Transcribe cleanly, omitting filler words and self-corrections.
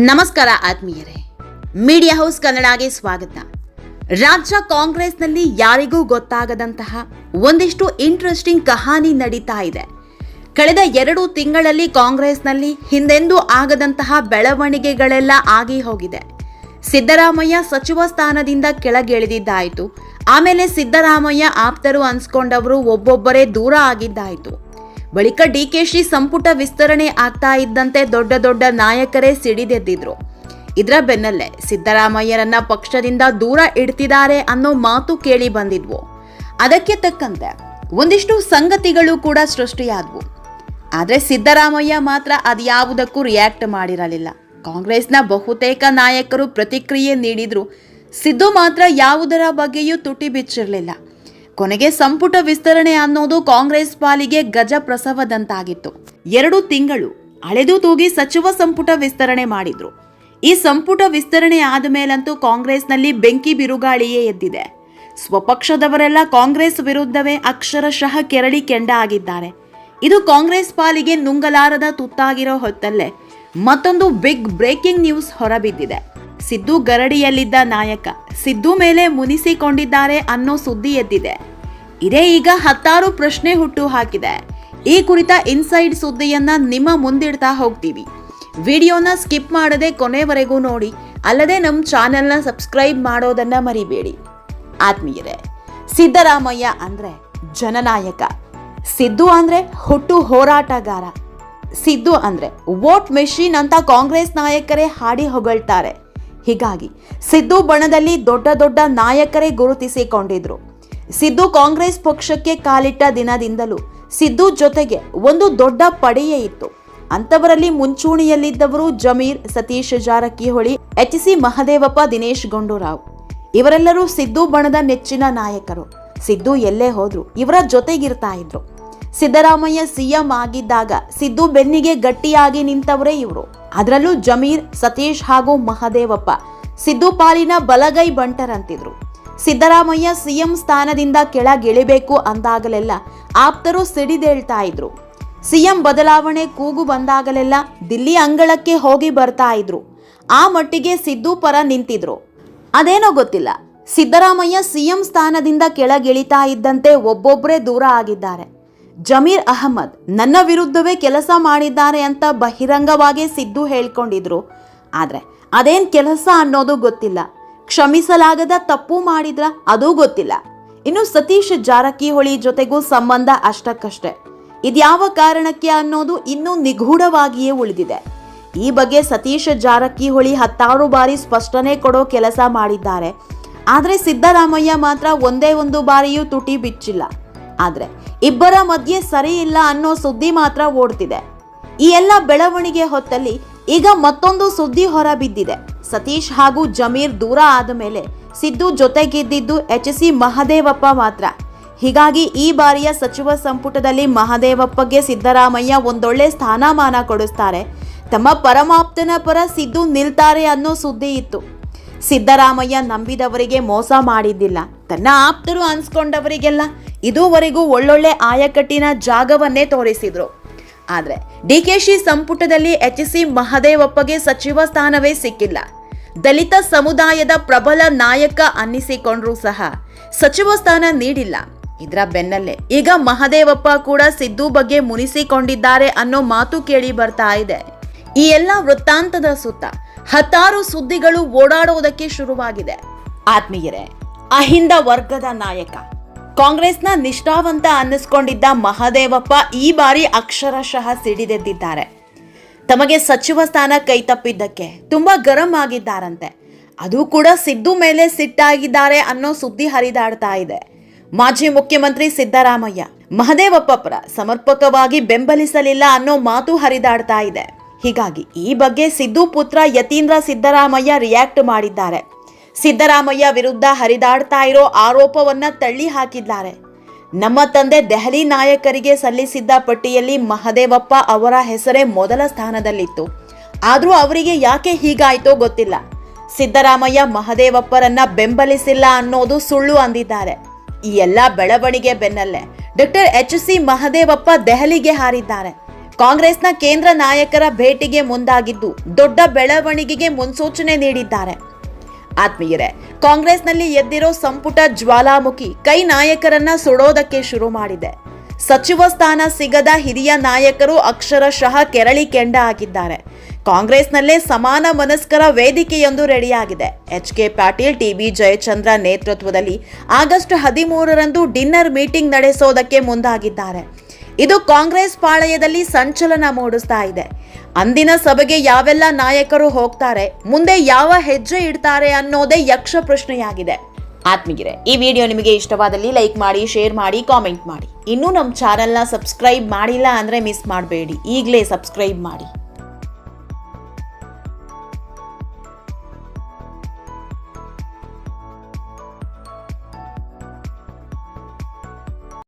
ನಮಸ್ಕಾರ ಆತ್ಮೀಯರೇ, media house ಕನ್ನಡಗೆ ಸ್ವಾಗತ. ರಾಜ್ಯ ಕಾಂಗ್ರೆಸ್ನಲ್ಲಿ ಯಾರಿಗೂ ಗೊತ್ತಾಗದಂತಹ ಒಂದಿಷ್ಟು ಇಂಟ್ರೆಸ್ಟಿಂಗ್ ಕಹಾನಿ ನಡೀತಾ ಇದೆ. ಕಳೆದ 2 ತಿಂಗಳಲ್ಲಿ ಕಾಂಗ್ರೆಸ್ನಲ್ಲಿ ಹಿಂದೆಂದೂ ಆಗದಂತಹ ಬೆಳವಣಿಗೆಗಳೆಲ್ಲ ಆಗಿ ಹೋಗಿದೆ. ಸಿದ್ದರಾಮಯ್ಯ ಸಚಿವ ಸ್ಥಾನದಿಂದ ಕೆಳಗಿಳಿದಿದ್ದಾಯಿತು. ಆಮೇಲೆ ಸಿದ್ದರಾಮಯ್ಯ ಆಪ್ತರು ಅನ್ಸ್ಕೊಂಡವರು ಒಬ್ಬೊಬ್ಬರೇ ದೂರ ಆಗಿದ್ದಾಯಿತು. ಬಳಿಕ ಡಿಕೆಶಿ ಸಂಪುಟ ವಿಸ್ತರಣೆ ಆಗ್ತಾ ಇದ್ದಂತೆ ದೊಡ್ಡ ದೊಡ್ಡ ನಾಯಕರೇ ಸಿಡಿದೆದ್ದಿದ್ರು. ಇದರ ಬೆನ್ನಲ್ಲೇ ಸಿದ್ದರಾಮಯ್ಯರನ್ನ ಪಕ್ಷದಿಂದ ದೂರ ಇಡ್ತಿದ್ದಾರೆ ಅನ್ನೋ ಮಾತು ಕೇಳಿ ಬಂದಿದ್ವು. ಅದಕ್ಕೆ ತಕ್ಕಂತೆ ಒಂದಿಷ್ಟು ಸಂಗತಿಗಳು ಕೂಡ ಸೃಷ್ಟಿಯಾದವು. ಆದರೆ ಸಿದ್ದರಾಮಯ್ಯ ಮಾತ್ರ ಅದ್ಯಾವುದಕ್ಕೂ ರಿಯಾಕ್ಟ್ ಮಾಡಿರಲಿಲ್ಲ. ಕಾಂಗ್ರೆಸ್ನ ಬಹುತೇಕ ನಾಯಕರು ಪ್ರತಿಕ್ರಿಯೆ ನೀಡಿದ್ರು. ಸಿದ್ದು ಮಾತ್ರ ಯಾವುದರ ಬಗ್ಗೆಯೂ ತುಟಿ ಬಿಚ್ಚಿರಲಿಲ್ಲ. ಕೊನೆಗೆ ಸಂಪುಟ ವಿಸ್ತರಣೆ ಅನ್ನೋದು ಕಾಂಗ್ರೆಸ್ ಪಾಲಿಗೆ ಗಜ ಪ್ರಸವದಂತಾಗಿತ್ತು. 2 ತಿಂಗಳು ಅಳೆದು ತೂಗಿ ಸಚಿವ ಸಂಪುಟ ವಿಸ್ತರಣೆ ಮಾಡಿದ್ರು. ಈ ಸಂಪುಟ ವಿಸ್ತರಣೆ ಆದ ಮೇಲಂತೂ ಕಾಂಗ್ರೆಸ್ನಲ್ಲಿ ಬೆಂಕಿ ಬಿರುಗಾಳಿಯೇ ಎದ್ದಿದೆ. ಸ್ವಪಕ್ಷದವರೆಲ್ಲ ಕಾಂಗ್ರೆಸ್ ವಿರುದ್ಧವೇ ಅಕ್ಷರಶಃ ಕೆರಳಿ ಕೆಂಡ ಆಗಿದ್ದಾರೆ. ಇದು ಕಾಂಗ್ರೆಸ್ ಪಾಲಿಗೆ ನುಂಗಲಾರದ ತುತ್ತಾಗಿರೋ ಹೊತ್ತಲ್ಲೇ ಮತ್ತೊಂದು ಬಿಗ್ ಬ್ರೇಕಿಂಗ್ ನ್ಯೂಸ್ ಹೊರಬಿದ್ದಿದೆ. ಸಿದ್ದು ಗರಡಿಯಲ್ಲಿದ್ದ ನಾಯಕ ಸಿದ್ದು ಮೇಲೆ ಮುನಿಸಿಕೊಂಡಿದ್ದಾರೆ ಅನ್ನೋ ಸುದ್ದಿ ಎದ್ದಿದೆ. ಇದೇ ಈಗ 10 ಪ್ರಶ್ನೆ ಹುಟ್ಟು ಹಾಕಿದೆ. ಈ ಕುರಿತ ಇನ್ಸೈಡ್ ಸುದ್ದಿಯನ್ನ ನಿಮ್ಮ ಮುಂದಿಡ್ತಾ ಹೋಗ್ತೀವಿ. ವಿಡಿಯೋನ ಸ್ಕಿಪ್ ಮಾಡದೆ ಕೊನೆವರೆಗೂ ನೋಡಿ. ಅಲ್ಲದೆ ನಮ್ಮ ಚಾನೆಲ್ನ ಸಬ್ಸ್ಕ್ರೈಬ್ ಮಾಡೋದನ್ನ ಮರಿಬೇಡಿ. ಆತ್ಮೀಯರೇ, ಸಿದ್ದರಾಮಯ್ಯ ಅಂದ್ರೆ ಜನನಾಯಕ, ಸಿದ್ದು ಅಂದ್ರೆ ಹುಟ್ಟು ಹೋರಾಟಗಾರ, ಸಿದ್ದು ಅಂದ್ರೆ ವೋಟ್ ಮೆಷಿನ್ ಅಂತ ಕಾಂಗ್ರೆಸ್ ನಾಯಕರೇ ಹಾಡಿ ಹೊಗಳ್ತಾರೆ. ಹೀಗಾಗಿ ಸಿದ್ದು ಬಣದಲ್ಲಿ ದೊಡ್ಡ ದೊಡ್ಡ ನಾಯಕರೇ ಗುರುತಿಸಿಕೊಂಡಿದ್ರು. ಸಿದ್ದು ಕಾಂಗ್ರೆಸ್ ಪಕ್ಷಕ್ಕೆ ಕಾಲಿಟ್ಟ ದಿನದಿಂದಲೂ ಸಿದ್ದು ಜೊತೆಗೆ ಒಂದು ದೊಡ್ಡ ಪಡೆಯೇ ಇತ್ತು. ಅಂತವರಲ್ಲಿ ಮುಂಚೂಣಿಯಲ್ಲಿದ್ದವರು ಜಮೀರ್, ಸತೀಶ್ ಜಾರಕಿಹೊಳಿ, HC ಮಹದೇವಪ್ಪ, ದಿನೇಶ್ ಗುಂಡೂರಾವ್. ಇವರೆಲ್ಲರೂ ಸಿದ್ದು ಬಣದ ನೆಚ್ಚಿನ ನಾಯಕರು. ಸಿದ್ದು ಎಲ್ಲೇ ಹೋದ್ರು ಇವರ ಜೊತೆಗಿರ್ತಾ ಇದ್ರು. ಸಿದ್ದರಾಮಯ್ಯ ಸಿಎಂ ಆಗಿದ್ದಾಗ ಸಿದ್ದು ಬೆನ್ನಿಗೆ ಗಟ್ಟಿಯಾಗಿ ನಿಂತವರೇ ಇವರು. ಅದರಲ್ಲೂ ಜಮೀರ್, ಸತೀಶ್ ಹಾಗೂ ಮಹದೇವಪ್ಪ ಸಿದ್ದು ಪಾಲಿನ ಬಲಗೈ ಬಂಟರಂತಿದ್ರು. ಸಿದ್ದರಾಮಯ್ಯ ಸಿಎಂ ಸ್ಥಾನದಿಂದ ಕೆಳಗಿಳಿಬೇಕು ಅಂದಾಗಲೆಲ್ಲ ಆಪ್ತರು ಸಿಡಿದೇಳ್ತಾ ಇದ್ರು. ಸಿಎಂ ಬದಲಾವಣೆ ಕೂಗು ಬಂದಾಗಲೆಲ್ಲ ದಿಲ್ಲಿ ಅಂಗಳಕ್ಕೆ ಹೋಗಿ ಬರ್ತಾ ಇದ್ರು. ಆ ಮಟ್ಟಿಗೆ ಸಿದ್ದು ಪರ ನಿಂತಿದ್ರು. ಅದೇನೋ ಗೊತ್ತಿಲ್ಲ, ಸಿದ್ದರಾಮಯ್ಯ ಸಿಎಂ ಸ್ಥಾನದಿಂದ ಕೆಳಗಿಳಿತಾ ಇದ್ದಂತೆ ಒಬ್ಬೊಬ್ಬರೇ ದೂರ ಆಗಿದ್ದಾರೆ. ಜಮೀರ್ ಅಹಮದ್ ನನ್ನ ವಿರುದ್ಧವೇ ಕೆಲಸ ಮಾಡಿದ್ದಾರೆ ಅಂತ ಬಹಿರಂಗವಾಗಿ ಸಿದ್ದು ಹೇಳ್ಕೊಂಡಿದ್ರು. ಆದ್ರೆ ಅದೇನ್ ಕೆಲಸ ಅನ್ನೋದು ಗೊತ್ತಿಲ್ಲ. ಕ್ಷಮಿಸಲಾಗದ ತಪ್ಪು ಮಾಡಿದ್ರ ಅದೂ ಗೊತ್ತಿಲ್ಲ. ಇನ್ನು ಸತೀಶ್ ಜಾರಕಿಹೊಳಿ ಜೊತೆಗೂ ಸಂಬಂಧ ಅಷ್ಟಕ್ಕಷ್ಟೇ. ಇದ್ಯಾವ ಕಾರಣಕ್ಕೆ ಅನ್ನೋದು ಇನ್ನೂ ನಿಗೂಢವಾಗಿಯೇ ಉಳಿದಿದೆ. ಈ ಬಗ್ಗೆ ಸತೀಶ್ ಜಾರಕಿಹೊಳಿ 10 ಬಾರಿ ಸ್ಪಷ್ಟನೆ ಕೊಡೋ ಕೆಲಸ ಮಾಡಿದ್ದಾರೆ. ಆದ್ರೆ ಸಿದ್ದರಾಮಯ್ಯ ಮಾತ್ರ ಒಂದೇ ಒಂದು ಬಾರಿಯೂ ತುಟಿ ಬಿಚ್ಚಿಲ್ಲ. ಆದ್ರೆ ಇಬ್ಬರ ಮಧ್ಯೆ ಸರಿ ಇಲ್ಲ ಅನ್ನೋ ಸುದ್ದಿ ಮಾತ್ರ ಓಡ್ತಿದೆ. ಈ ಎಲ್ಲ ಬೆಳವಣಿಗೆ ಹೊತ್ತಲ್ಲಿ ಈಗ ಮತ್ತೊಂದು ಸುದ್ದಿ ಹೊರಬಿದ್ದಿದೆ. ಸತೀಶ್ ಹಾಗೂ ಜಮೀರ್ ದೂರ ಆದ ಮೇಲೆ ಸಿದ್ದು ಜೊತೆಗಿದ್ದಿದ್ದು HC ಮಹದೇವಪ್ಪ ಮಾತ್ರ. ಹೀಗಾಗಿ ಈ ಬಾರಿಯ ಸಚಿವ ಸಂಪುಟದಲ್ಲಿ ಮಹದೇವಪ್ಪಗೆ ಸಿದ್ದರಾಮಯ್ಯ ಒಂದೊಳ್ಳೆ ಸ್ಥಾನಮಾನ ಕೊಡಿಸ್ತಾರೆ. ತಮ್ಮ ಪರಮಾಪ್ತನ ಪರ ಸಿದ್ದು ನಿಲ್ತಾರೆ ಅನ್ನೋ ಸುದ್ದಿ ಇತ್ತು. ಸಿದ್ದರಾಮಯ್ಯ ನಂಬಿದವರಿಗೆ ಮೋಸ ಮಾಡಿದ್ದಿಲ್ಲ. ತನ್ನ ಆಪ್ತರು ಅನ್ಸ್ಕೊಂಡವರಿಗೆಲ್ಲ ಇದುವರೆಗೂ ಒಳ್ಳೊಳ್ಳೆ ಆಯಕಟ್ಟಿನ ಜಾಗವನ್ನೇ ತೋರಿಸಿದ್ರು. ಆದ್ರೆ ಡಿಕೆಶಿ ಸಂಪುಟದಲ್ಲಿ HC ಮಹದೇವಪ್ಪಗೆ ಸಚಿವ ಸ್ಥಾನವೇ ಸಿಕ್ಕಿಲ್ಲ. ದಲಿತ ಸಮುದಾಯದ ಪ್ರಬಲ ನಾಯಕ ಅನ್ನಿಸಿಕೊಂಡ್ರೂ ಸಹ ಸಚಿವ ಸ್ಥಾನ ನೀಡಿಲ್ಲ. ಇದರ ಬೆನ್ನಲ್ಲೇ ಈಗ ಮಹದೇವಪ್ಪ ಕೂಡ ಸಿದ್ದು ಬಗ್ಗೆ ಮುನಿಸಿಕೊಂಡಿದ್ದಾರೆ ಅನ್ನೋ ಮಾತು ಕೇಳಿ ಬರ್ತಾ ಇದೆ. ಈ ಎಲ್ಲ ವೃತ್ತಾಂತದ ಸುತ್ತ 10 ಸುದ್ದಿಗಳು ಓಡಾಡೋದಕ್ಕೆ ಶುರುವಾಗಿದೆ. ಆತ್ಮೀಯರೇ, ಅಹಿಂದ ವರ್ಗದ ನಾಯಕ, ಕಾಂಗ್ರೆಸ್ನ ನಿಷ್ಠಾವಂತ ಅನ್ನಿಸ್ಕೊಂಡಿದ್ದ ಮಹದೇವಪ್ಪ ಈ ಬಾರಿ ಅಕ್ಷರಶಃ ಸಿಡಿದೆದ್ದಿದ್ದಾರೆ. ತಮಗೆ ಸಚಿವ ಸ್ಥಾನ ಕೈತಪ್ಪಿದ್ದಕ್ಕೆ ತುಂಬಾ ಗರಂ ಆಗಿದ್ದಾರಂತೆ. ಅದು ಕೂಡ ಸಿದ್ದು ಮೇಲೆ ಸಿಟ್ಟಾಗಿದ್ದಾರೆ ಅನ್ನೋ ಸುದ್ದಿ ಹರಿದಾಡ್ತಾ ಇದೆ. ಮಾಜಿ ಮುಖ್ಯಮಂತ್ರಿ ಸಿದ್ದರಾಮಯ್ಯ ಮಹದೇವಪ್ಪ ಪರ ಸಮರ್ಪಕವಾಗಿ ಬೆಂಬಲಿಸಲಿಲ್ಲ ಅನ್ನೋ ಮಾತು ಹರಿದಾಡ್ತಾ ಇದೆ. ಹೀಗಾಗಿ ಈ ಬಗ್ಗೆ ಸಿದ್ದು ಪುತ್ರ ಯತೀಂದ್ರ ಸಿದ್ದರಾಮಯ್ಯ ರಿಯಾಕ್ಟ್ ಮಾಡಿದ್ದಾರೆ. ಸಿದ್ದರಾಮಯ್ಯ ವಿರುದ್ಧ ಹರಿದಾಡ್ತಾ ಇರೋ ಆರೋಪವನ್ನ ತಳ್ಳಿ ಹಾಕಿದ್ದಾರೆ. ನಮ್ಮ ತಂದೆ ದೆಹಲಿ ನಾಯಕರಿಗೆ ಸಲ್ಲಿಸಿದ್ದ ಪಟ್ಟಿಯಲ್ಲಿ ಮಹದೇವಪ್ಪ ಅವರ ಹೆಸರೇ ಮೊದಲ ಸ್ಥಾನದಲ್ಲಿತ್ತು. ಆದ್ರೂ ಅವರಿಗೆ ಯಾಕೆ ಹೀಗಾಯ್ತೋ ಗೊತ್ತಿಲ್ಲ. ಸಿದ್ದರಾಮಯ್ಯ ಮಹದೇವಪ್ಪರನ್ನ ಬೆಂಬಲಿಸಿಲ್ಲ ಅನ್ನೋದು ಸುಳ್ಳು ಅಂದಿದ್ದಾರೆ. ಈ ಎಲ್ಲ ಬೆಳವಣಿಗೆ ಬೆನ್ನಲ್ಲೇ ಡಾಕ್ಟರ್ HC ಮಹದೇವಪ್ಪ ದೆಹಲಿಗೆ ಹಾರಿದ್ದಾರೆ. ಕಾಂಗ್ರೆಸ್ನ ಕೇಂದ್ರ ನಾಯಕರ ಭೇಟಿಗೆ ಮುಂದಾಗಿದ್ದು ದೊಡ್ಡ ಬೆಳವಣಿಗೆಗೆ ಮುನ್ಸೂಚನೆ ನೀಡಿದ್ದಾರೆ. ಆತ್ಮೀಯರೇ, ಕಾಂಗ್ರೆಸ್ನಲ್ಲಿ ಎದ್ದಿರೋ ಸಂಪುಟ ಜ್ವಾಲಾಮುಖಿ ಕೈ ನಾಯಕರನ್ನ ಸುಡೋದಕ್ಕೆ ಶುರು ಮಾಡಿದೆ. ಸಚಿವ ಸ್ಥಾನ ಸಿಗದ ಹಿರಿಯ ನಾಯಕರು ಅಕ್ಷರಶಃ ಕೆರಳಿ ಕೆಂಡ ಆಗಿದ್ದಾರೆ. ಕಾಂಗ್ರೆಸ್ನಲ್ಲೇ ಸಮಾನ ಮನಸ್ಕರ ವೇದಿಕೆಯೊಂದು ರೆಡಿಯಾಗಿದೆ. ಎಚ್.ಕೆ. ಪಾಟೀಲ್, ಟಿ.ಬಿ. ಜಯಚಂದ್ರ ನೇತೃತ್ವದಲ್ಲಿ ಆಗಸ್ಟ್ 13ರಂದು ಡಿನ್ನರ್ ಮೀಟಿಂಗ್ ನಡೆಸೋದಕ್ಕೆ ಮುಂದಾಗಿದ್ದಾರೆ. ಇದು ಕಾಂಗ್ರೆಸ್ ಪಾಳೆಯದಲ್ಲಿ ಸಂಚಲನ ಮೂಡಿಸ್ತಾ ಇದೆ. ಅಂದಿನ ಸಭೆಗೆ ಯಾವೆಲ್ಲ ನಾಯಕರು ಹೋಗ್ತಾರೆ, ಮುಂದೆ ಯಾವ ಹೆಜ್ಜೆ ಇಡ್ತಾರೆ ಅನ್ನೋದೇ ಯಕ್ಷ ಪ್ರಶ್ನೆಯಾಗಿದೆ. ಆತ್ಮೀಯರೇ, ಈ ವಿಡಿಯೋ ನಿಮಗೆ ಇಷ್ಟವಾದಲ್ಲಿ ಲೈಕ್ ಮಾಡಿ, ಶೇರ್ ಮಾಡಿ, ಕಾಮೆಂಟ್ ಮಾಡಿ. ಇನ್ನೂ ನಮ್ಮ ಚಾನೆಲ್ನ ಸಬ್ಸ್ಕ್ರೈಬ್ ಮಾಡಿಲ್ಲ ಅಂದರೆ ಮಿಸ್ ಮಾಡಬೇಡಿ, ಈಗಲೇ ಸಬ್ಸ್ಕ್ರೈಬ್ ಮಾಡಿ.